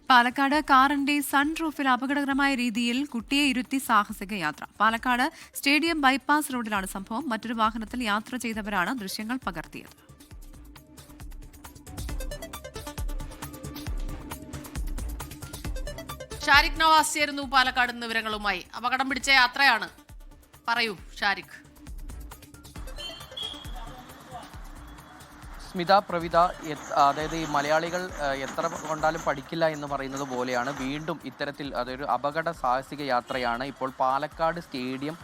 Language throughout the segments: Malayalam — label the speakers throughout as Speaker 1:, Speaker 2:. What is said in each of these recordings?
Speaker 1: പാലക്കാട് കാറിന്റെ സൺറൂഫിൽ അപകടകരമായ രീതിയിൽ കുട്ടിയെ ഇരുത്തി സാഹസിക യാത്ര. പാലക്കാട് സ്റ്റേഡിയം ബൈപ്പാസ് റോഡിലാണ് സംഭവം. മറ്റൊരു വാഹനത്തിൽ യാത്ര ചെയ്തവരാണ് ദൃശ്യങ്ങൾ പകർത്തിയത്.
Speaker 2: ഷാരിഖ് നവാസ് ചേരുന്നു പാലക്കാട് നിന്ന് വിവരങ്ങളുമായി. അപകടം പിടിച്ച യാത്രയാണ്, പറയൂ ഷാരിഖ്.
Speaker 3: സ്മിത, പ്രവിത, അതായത് ഈ മലയാളികൾ എത്ര കൊണ്ടാലും പഠിക്കില്ല എന്ന് പറയുന്നത് പോലെയാണ് വീണ്ടും ഇത്തരത്തിൽ അതൊരു അപകട സാഹസിക യാത്രയാണ് ഇപ്പോൾ പാലക്കാട് സ്റ്റേഡിയം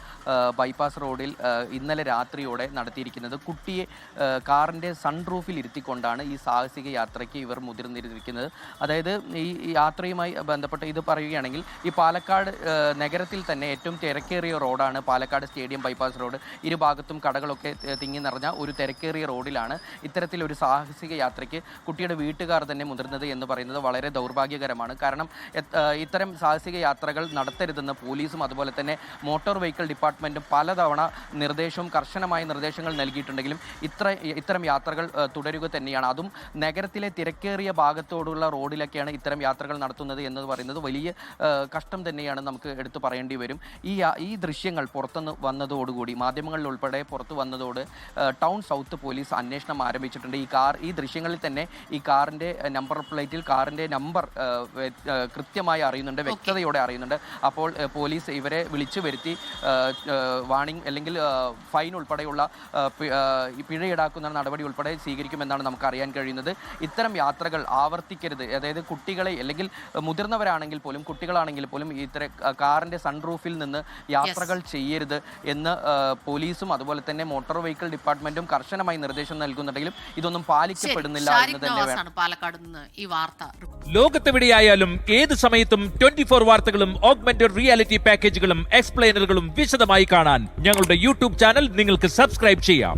Speaker 3: ബൈപ്പാസ് റോഡിൽ ഇന്നലെ രാത്രിയോടെ നടത്തിയിരിക്കുന്നത്. കുട്ടിയെ കാറിൻ്റെ സൺറൂഫിൽ ഇരുത്തിക്കൊണ്ടാണ് ഈ സാഹസിക യാത്രയ്ക്ക് ഇവർ മുതിർന്നിരിക്കുന്നത്. അതായത് ഈ യാത്രയുമായി ബന്ധപ്പെട്ട് ഇത് പറയുകയാണെങ്കിൽ ഈ പാലക്കാട് നഗരത്തിൽ തന്നെ ഏറ്റവും തിരക്കേറിയ റോഡാണ് പാലക്കാട് സ്റ്റേഡിയം ബൈപ്പാസ് റോഡ്. ഇരുഭാഗത്തും കടകളൊക്കെ തിങ്ങി നിറഞ്ഞ ഒരു തിരക്കേറിയ റോഡിലാണ് ഇത്തരത്തിൽ ഒരു സാഹസിക യാത്രയ്ക്ക് കുട്ടിയുടെ വീട്ടുകാർ തന്നെ മുതിർന്നത് എന്ന് പറയുന്നത് വളരെ ദൗർഭാഗ്യകരമാണ്. കാരണം ഇത്തരം സാഹസിക യാത്രകൾ നടത്തരുതെന്ന് പോലീസും അതുപോലെ തന്നെ മോട്ടോർ വെഹിക്കിൾ ഡിപ്പാർട്ട്മെൻറ്റും പലതവണ കർശനമായ നിർദ്ദേശങ്ങൾ നൽകിയിട്ടുണ്ടെങ്കിലും ഇത്തരം യാത്രകൾ തുടരുക തന്നെയാണ്. അതും നഗരത്തിലെ തിരക്കേറിയ ഭാഗത്തോടുള്ള റോഡിലൊക്കെയാണ് ഇത്തരം യാത്രകൾ നടത്തുന്നത് എന്ന് പറയുന്നത് വലിയ കഷ്ടം തന്നെയാണ്, നമുക്ക് എടുത്തു പറയേണ്ടി വരും. ഈ ദൃശ്യങ്ങൾ പുറത്തുനിന്ന് വന്നതോടുകൂടി മാധ്യമങ്ങളിൽ ഉൾപ്പെടെ പുറത്തു വന്നതോട് ടൗൺ സൗത്ത് പോലീസ് അന്വേഷണം ആരംഭിച്ചിട്ടുണ്ട്. ഈ ദൃശ്യങ്ങളിൽ തന്നെ ഈ കാറിൻ്റെ നമ്പർ പ്ലേറ്റിൽ കാറിൻ്റെ നമ്പർ കൃത്യമായി അറിയുന്നുണ്ട്, വ്യക്തതയോടെ അറിയുന്നുണ്ട്. അപ്പോൾ പോലീസ് ഇവരെ വിളിച്ചു വരുത്തി വാണിംഗ് അല്ലെങ്കിൽ ഫൈൻ ഉൾപ്പെടെയുള്ള പിഴ ഈടാക്കുന്ന നടപടി ഉൾപ്പെടെ സ്വീകരിക്കുമെന്നാണ് നമുക്ക് അറിയാൻ കഴിയുന്നത്. ഇത്തരം യാത്രകൾ ആവർത്തിക്കരുത്. അതായത് കുട്ടികളെ അല്ലെങ്കിൽ മുതിർന്നവരാണെങ്കിൽ പോലും കുട്ടികളാണെങ്കിൽ പോലും ഇത്തരം കാറിൻ്റെ സൺറൂഫിൽ നിന്ന് യാത്രകൾ ചെയ്യരുത് എന്ന് പോലീസും അതുപോലെ തന്നെ മോട്ടോർ വെഹിക്കിൾ ഡിപ്പാർട്ട്മെൻറ്റും കർശനമായി നിർദ്ദേശം നൽകുന്നുണ്ടെങ്കിലും ഇതൊന്നും പാലിക്കപ്പെടുന്നില്ല എന്ന് തന്നെ
Speaker 2: പാലക്കാട് നിന്ന് ഈ വാർത്ത.
Speaker 4: ലോകത്തെവിടെയായാലും ഏത് സമയത്തും 24 വാർത്തകളും ഓഗ്മെന്റഡ് റിയാലിറ്റി പാക്കേജുകളും എക്സ്പ്ലെയിനറുകളും വിശദമായി കാണാൻ ഞങ്ങളുടെ യൂട്യൂബ് ചാനൽ നിങ്ങൾക്ക് സബ്സ്ക്രൈബ് ചെയ്യാം.